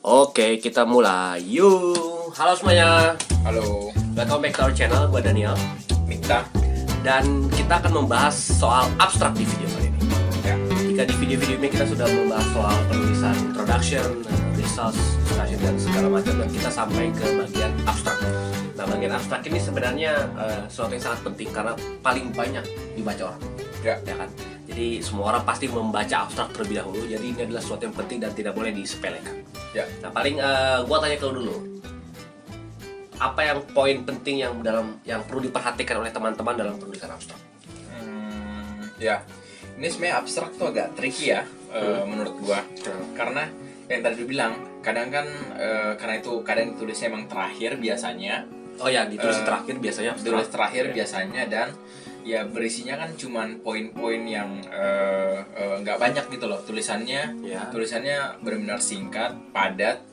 Oke, kita mulai. Yuk. Halo semuanya. Halo, Welcome back to our channel. Gue Daniel. Mikta. Dan kita akan membahas soal abstrak di video kali ini. Ya, Jika di video-video ini kita sudah membahas soal penulisan introduction, results, discussion, dan segala macam, dan kita sampai ke bagian abstrak. Nah, bagian abstrak ini sebenarnya sesuatu yang sangat penting karena paling banyak dibaca orang. ya, Ya kan? Jadi semua orang pasti membaca abstrak terlebih dahulu. Jadi ini adalah sesuatu yang penting dan tidak boleh disepelekan. ya. Nah, paling gua tanya ke lu dulu. Apa yang poin penting yang perlu diperhatikan oleh teman-teman dalam penulisan abstrak? Ya. Ini sebenarnya abstrak tuh agak tricky ya, menurut gua. Karena yang tadi lu bilang, kadang kan karena itu kadang ditulisnya emang terakhir biasanya. Oh ya, ditulis terakhir biasanya abstrak. Ditulis terakhir Ya. biasanya, dan ya berisinya kan cuman poin-poin yang nggak banyak gitu loh. Tulisannya Ya. benar-benar singkat, padat,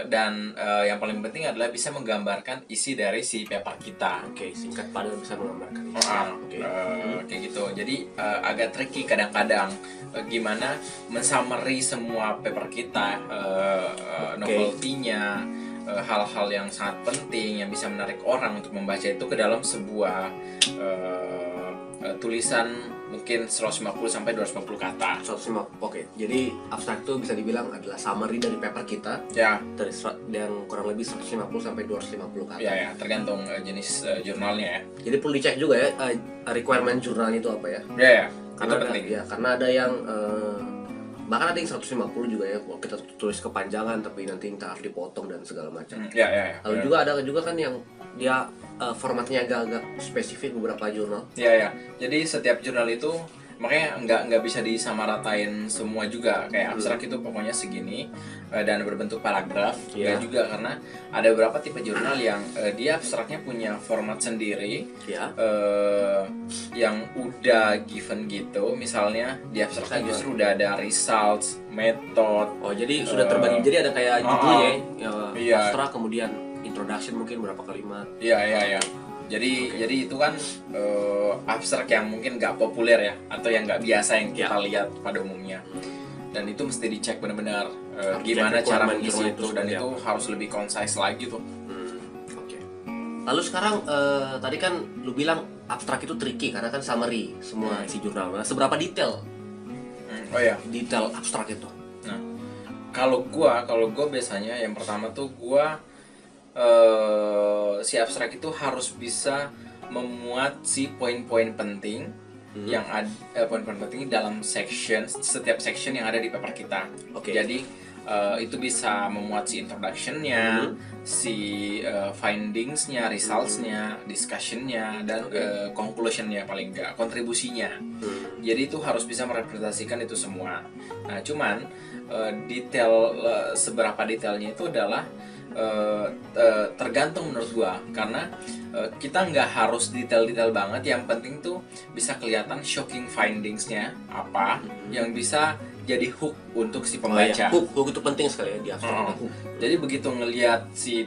dan yang paling penting adalah bisa menggambarkan isi dari si paper kita. Oke, singkat padat bisa menggambarkan. Oke. Kayak gitu. Jadi agak tricky kadang-kadang gimana mensummary semua paper kita, novelty-nya, hal-hal yang sangat penting yang bisa menarik orang untuk membaca itu ke dalam sebuah tulisan mungkin 150 sampai 250 kata. 150. Oke. Jadi abstrak itu bisa dibilang adalah summary dari paper kita Ya, yang kurang lebih 150 sampai 250 kata. ya, tergantung jenis jurnalnya ya. Jadi perlu dicek juga ya requirement jurnalnya itu apa ya? Ya, Karena itu ada, penting. ya, karena ada yang bahkan ada yang 150 juga ya, kita tulis kepanjangan tapi nanti kita harus dipotong dan segala macam. Ya. Lalu juga ada juga kan yang dia formatnya agak-agak spesifik beberapa jurnal. Ya. Jadi setiap jurnal itu makanya nggak bisa disamaratain semua juga, kayak abstrak itu pokoknya segini dan berbentuk paragraf. Iya. Dan juga karena ada beberapa tipe jurnal yang dia abstraknya punya format sendiri, Ya. yang udah given gitu. Misalnya di abstraknya justru udah ada results, method. Oh, jadi sudah terbagi. Jadi ada kayak judulnya ya, Iya. abstrak, kemudian introduction mungkin berapa kalimat. Iya. Jadi itu kan abstrak yang mungkin nggak populer ya, atau yang nggak biasa yang kita lihat pada umumnya. Dan itu mesti dicek benar-benar gimana cek cara requirement mengisi jurnal itu, dan seperti itu apa. harus lebih concise lagi tuh. Oke. Lalu sekarang tadi kan lu bilang abstrak itu tricky karena kan summary semua isi jurnal. Nah, seberapa detail Oh ya. detail abstrak itu? Nah, kalau gua biasanya yang pertama tuh gua si abstrak itu harus bisa memuat si poin-poin penting yang ada, poin-poin penting dalam setiap section yang ada di paper kita. Oke. Jadi itu bisa memuat si introduction-nya, si findings-nya, results-nya, discussion-nya, dan conclusion-nya, paling enggak kontribusinya. Jadi itu harus bisa merepresentasikan itu semua. Nah, cuman seberapa detailnya itu adalah tergantung menurut gua, karena kita nggak harus detail-detail banget. Yang penting tuh bisa kelihatan shocking findings-nya apa yang bisa jadi hook untuk si pembaca. Hook itu penting sekali ya di abstrak. Ada hook. Jadi begitu ngelihat si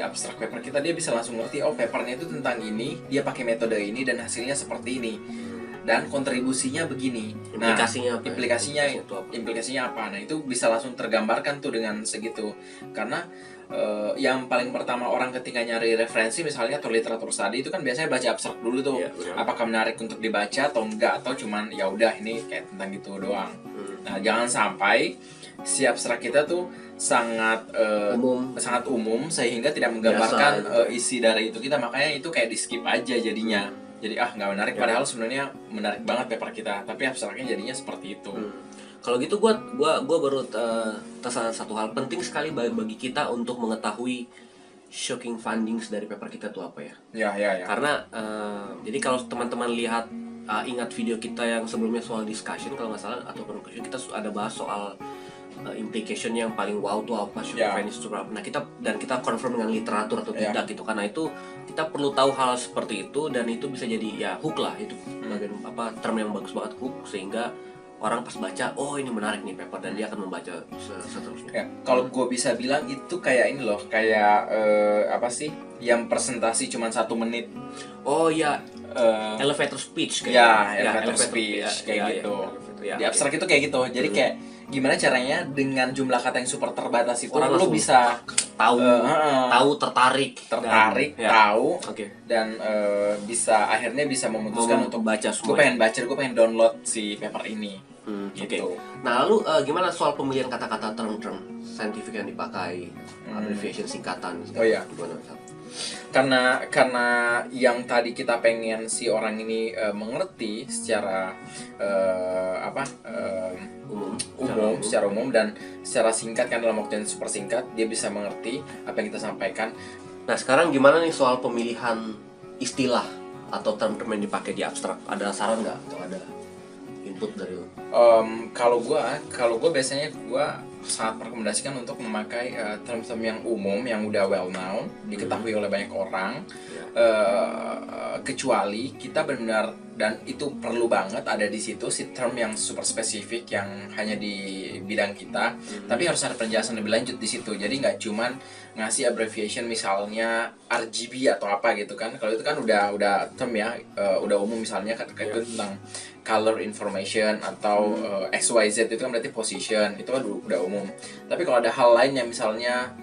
abstrak paper kita, dia bisa langsung ngerti, oh papernya itu tentang ini, dia pakai metode ini, dan hasilnya seperti ini, dan kontribusinya begini. Implikasinya apa? Implikasinya apa? Nah, itu bisa langsung tergambarkan tuh dengan segitu. Karena yang paling pertama orang ketika nyari referensi misalnya atau literatur study itu kan biasanya baca abstrak dulu tuh. Iya, benar. Apakah menarik untuk dibaca atau enggak, atau cuman ya udah ini kayak tentang gitu doang. Nah, jangan sampai si abstrak kita tuh sangat umum sehingga tidak menggambarkan isi dari itu kita, makanya itu kayak di skip aja jadinya. Jadi nggak menarik, padahal sebenarnya menarik banget paper kita, tapi abstraknya jadinya seperti itu. Kalau gitu gua baru tersadar satu hal penting sekali bagi kita untuk mengetahui shocking findings dari paper kita tuh apa ya. Ya. Karena jadi kalau teman-teman lihat ingat video kita yang sebelumnya soal discussion kalau nggak salah, atau conclusion, kita ada bahas soal implication yang paling wow tuh apa, shocking findings itu apa. Nah, kita confirm dengan literatur atau tidak gitu. Karena itu kita perlu tahu hal seperti itu, dan itu bisa jadi ya hook lah, itu bagian term yang bagus banget, hook, sehingga orang pas baca, oh ini menarik nih paper, dan dia akan membaca seterusnya. Ya, kalau gue bisa bilang itu kayak ini loh, kayak apa sih yang presentasi cuma 1 menit. Oh ya, elevator speech kayak elevator speech kayak gitu. Di abstrak itu kayak gitu. Jadi kayak gimana caranya dengan jumlah kata yang super terbatas itu orang lo bisa tahu tertarik tahu dan bisa akhirnya bisa memutuskan untuk baca semua. Gue pengen baca, gue pengen download si paper ini. Gitu. Nah lalu gimana soal pemilihan kata-kata term-term scientific yang dipakai, abbreviation singkatan? Gimana? Karena yang tadi kita pengen si orang ini mengerti secara secara umum dan secara singkat kan dalam waktu yang super singkat dia bisa mengerti apa yang kita sampaikan. Nah sekarang gimana nih soal pemilihan istilah atau term-term yang dipakai di abstrak? Ada saran nggak atau ada input dari lo? Kalau gue biasanya gue sangat merekomendasikan untuk memakai term-term yang umum yang udah well known, diketahui oleh banyak orang. Kecuali kita benar dan itu perlu banget ada di situ si term yang super spesifik yang hanya di bidang kita, tapi harus ada penjelasan lebih lanjut di situ. Jadi nggak cuman ngasih abbreviation misalnya RGB atau apa gitu kan. Kalau itu kan udah term ya, udah umum misalnya kayak itu tentang color information atau XYZ itu kan berarti position, itu kan udah umum. Tapi kalau ada hal lain yang misalnya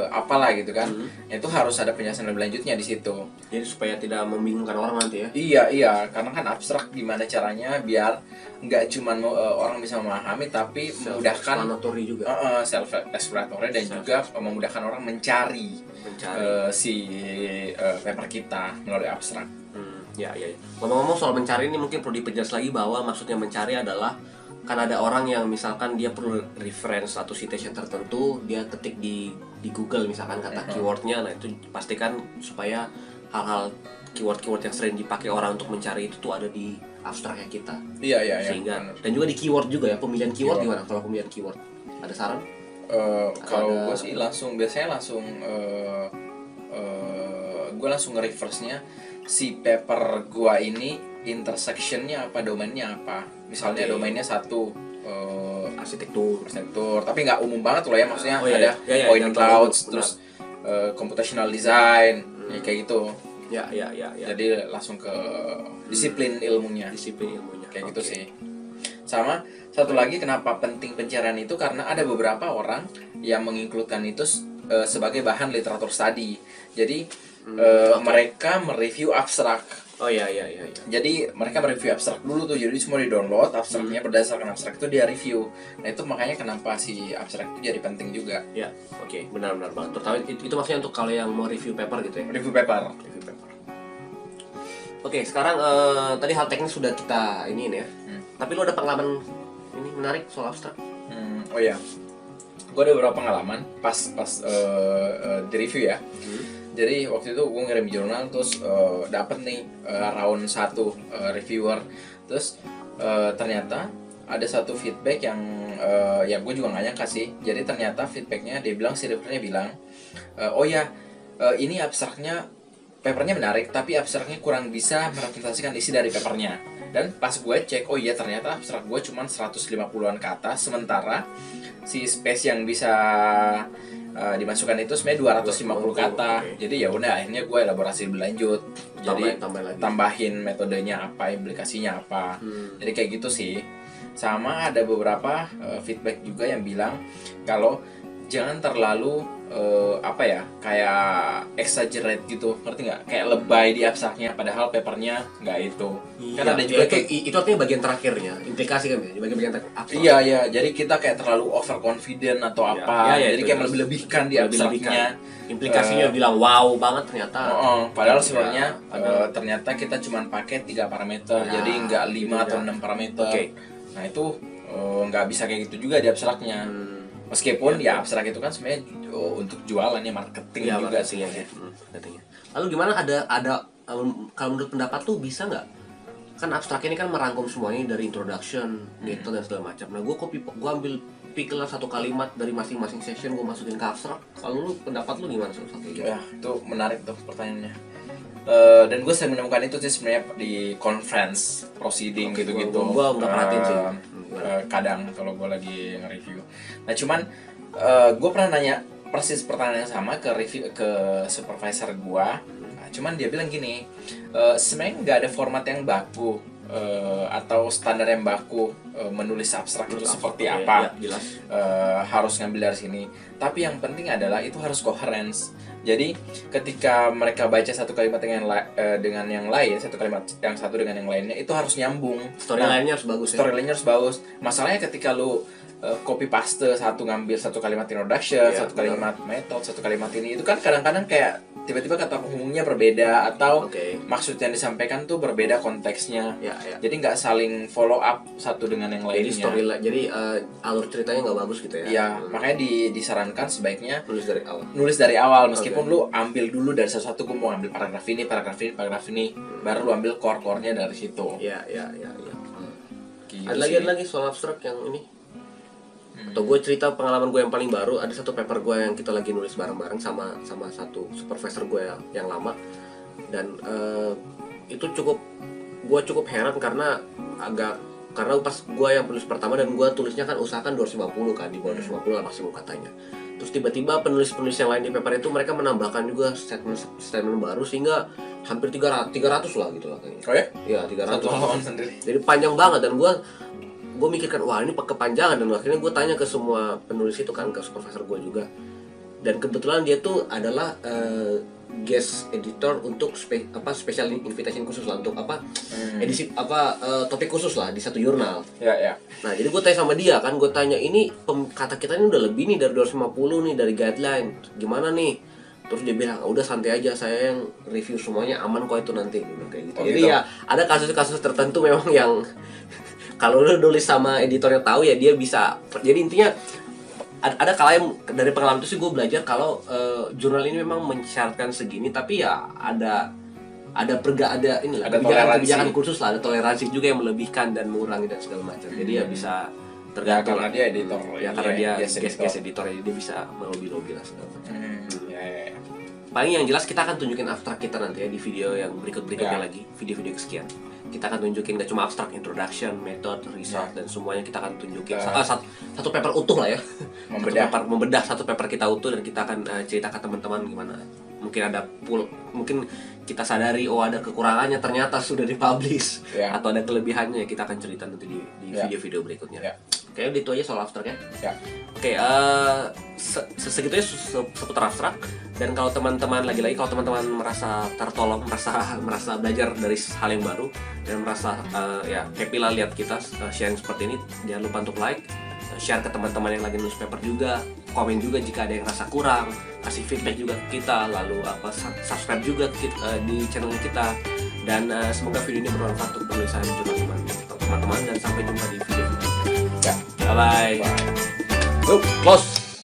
apalah gitu kan, itu harus ada penjelasan lebih lanjutnya di situ. Jadi supaya tidak membingungkan orang nanti ya. Iya, karena kan abstrak gimana caranya biar nggak cuman orang bisa memahami tapi memudahkan self-explanatory dan juga memudahkan orang mencari si paper kita melalui abstrak. Ya. Ngomong-ngomong soal mencari ini mungkin perlu diperjelas lagi bahwa maksudnya mencari adalah kan ada orang yang misalkan dia perlu reference atau citation tertentu, dia ketik di Google misalkan kata keywordnya, nah itu pastikan supaya hal-hal keyword yang sering dipakai orang untuk mencari itu tuh ada di abstraknya kita. Iya. Sehingga dan juga di keyword juga ya, pemilihan keyword gimana kalau pemilihan keyword? Ada saran? Kalau gue sih biasanya langsung gue langsung nge-reverse-nya si paper gua ini intersection-nya apa, domainnya apa. Misalnya domainnya satu arsitektur, tapi nggak umum banget loh ya, maksudnya ada point clouds, terus computational design, kayak gitu. Ya. Jadi langsung ke disiplin ilmunya. Kayak gitu sih. Sama satu lagi kenapa penting pencarian itu karena ada beberapa orang yang menginkludkan itu sebagai bahan literatur study. Jadi mereka mereview abstrak. Iya. Jadi mereka mereview abstrak dulu tuh, jadi semua di-download abstraknya, berdasarkan abstrak itu dia review. Nah itu makanya kenapa si abstrak itu jadi penting juga. Ya, benar banget. Terutama itu maksudnya untuk kalau yang mau review paper gitu ya. Review paper. Oke, sekarang tadi hal teknis sudah kita iniin ya. Tapi lo ada pengalaman ini menarik soal abstrak? Oh iya, gue ada beberapa pengalaman pas di review ya. Jadi waktu itu gue ngirim jurnal, terus dapet nih round 1 reviewer. Terus ternyata ada satu feedback yang ya gue juga gak nyangka sih. Jadi ternyata feedbacknya dia bilang, si reviewernya bilang, ini abstraknya, papernya menarik, tapi abstraknya kurang bisa merepresentasikan isi dari papernya. Dan pas gue cek, ternyata abstrak gue cuma 150-an kata, sementara si space yang bisa dimasukkan itu sebenarnya 250 kata. Jadi ya udah, akhirnya gue elaborasi lebih lanjut. Jadi tambahin metodenya apa, implikasinya apa. Jadi kayak gitu sih. Sama ada beberapa feedback juga yang bilang kalau jangan terlalu kayak exaggerate gitu, ngerti nggak? Kayak lebay di abstraknya, padahal papernya nggak itu. Kan ada juga itu artinya bagian terakhirnya, implikasi kan ya, di bagian abstrak. Iya, jadi kita kayak terlalu overconfident atau apa, jadi kayak melebih-lebihkan di abstraknya. Implikasinya bilang wow banget ternyata. Padahal sebenarnya ternyata kita cuma pakai 3 parameter, jadi nggak 5 atau 6 parameter. Nah itu nggak bisa kayak gitu juga di abstraknya. Meskipun ya abstrak itu kan sebenarnya untuk jualan ya, marketing juga sih ya. Lalu gimana ada kalau menurut pendapat tuh bisa nggak? Kan abstrak ini kan merangkum semuanya dari introduction, detail dan segala macam. Nah gue ambil pikir satu kalimat dari masing-masing session, gue masukin ke abstrak. Kalau lu pendapat lu gimana soal kayak gitu? Ya itu menarik tuh pertanyaannya. Dan gue sering menemukan itu sih sebenarnya di conference proceeding gitu-gitu. Gue nggak perhatiin sih. Kadang kalau gue lagi nge-review. Nah cuman gue pernah nanya persis pertanyaan yang sama ke supervisor gue. Nah, cuman dia bilang gini, sebenarnya nggak ada format yang baku atau standar yang baku menulis abstrak itu seperti ya, apa, jelas. Harus ngambil dari sini. Tapi yang penting adalah itu harus coherence. Jadi ketika mereka baca satu kalimat dengan yang lain, satu kalimat yang satu dengan yang lainnya, itu harus nyambung. Storyline-nya harus bagus. Storyline-nya harus bagus. Masalahnya ketika lu copy paste, ngambil satu kalimat introduction, satu kalimat method, satu kalimat ini, itu kan kadang-kadang kayak tiba-tiba kata penghubungnya berbeda atau maksud yang disampaikan tuh berbeda konteksnya. Jadi nggak saling follow up satu dengan yang lainnya. Jadi storyline, jadi alur ceritanya nggak bagus gitu ya. Iya, makanya disarankan sebaiknya nulis dari awal. Meskipun lu ambil dulu dari satu, gue mau ambil paragraf ini, baru lu ambil core-core-nya dari situ. Iya. Gitu ada lagi soal abstrak yang ini. Atau gue cerita pengalaman gue yang paling baru, ada satu paper gue yang kita lagi nulis bareng-bareng sama satu supervisor gue yang lama, dan itu gue cukup heran karena pas gue yang penulis pertama, dan gue tulisnya kan usahakan 250 kan, di bawah 250 lah maksimum katanya. Terus tiba-tiba penulis-penulis yang lain di paper itu mereka menambahkan juga statement baru sehingga hampir 300 lah gitu lah kayaknya. Oh ya? Iya, 300. Satu halaman sendiri. Jadi panjang banget, dan gue mikirkan wah ini kepanjangan, dan akhirnya gue tanya ke semua penulis itu kan, ke supervisor gue juga, dan kebetulan dia tuh adalah guest editor untuk special invitation khusus lah, untuk edisi topik khusus lah di satu jurnal. Ya. Nah jadi gue tanya sama dia kan, gue tanya ini kata kita ini udah lebih nih dari 250 nih dari guideline, gimana nih? Terus dia bilang udah santai aja, saya yang review semuanya aman kok itu nanti kayak gitu. Jadi ya ada kasus-kasus tertentu memang yang kalau lu nulis sama editornya tahu ya dia bisa. Jadi intinya ada kalanya dari pengalaman itu sih gue belajar kalau jurnal ini memang mensyaratkan segini, tapi ya ada kebijakan khusus lah, ada toleransi juga yang melebihkan dan mengurangi dan segala macam. Jadi ya bisa tergantung. Karena dia editor. Ya karena dia guest editor, jadi dia bisa melobi lah segala macam. Paling yang jelas kita akan tunjukin abstrak kita nanti ya di video yang berikutnya lagi, video-video kesekian. Kita akan tunjukin gak cuma abstrak, introduction, method, result, dan semuanya kita akan tunjukin satu paper utuh lah ya. Membedah satu paper kita utuh, dan kita akan cerita ke teman-teman gimana. Mungkin kita sadari ada kekurangannya ternyata sudah dipublish, atau ada kelebihannya, kita akan cerita nanti di video-video berikutnya. Oke, itu aja soal abstrak ya. Oke, segitunya seputar abstrak. Dan kalau teman-teman kalau teman-teman merasa tertolong, merasa belajar dari hal yang baru, dan merasa happy lah lihat kita sharing seperti ini, jangan lupa untuk like, share ke teman-teman yang lagi nulis paper juga, komen juga jika ada yang rasa kurang, kasih feedback juga ke kita, lalu subscribe juga di channelnya kita, dan semoga video ini bermanfaat untuk penulisan jurnal teman-teman, dan sampai jumpa di video berikutnya. Bye bye. Close.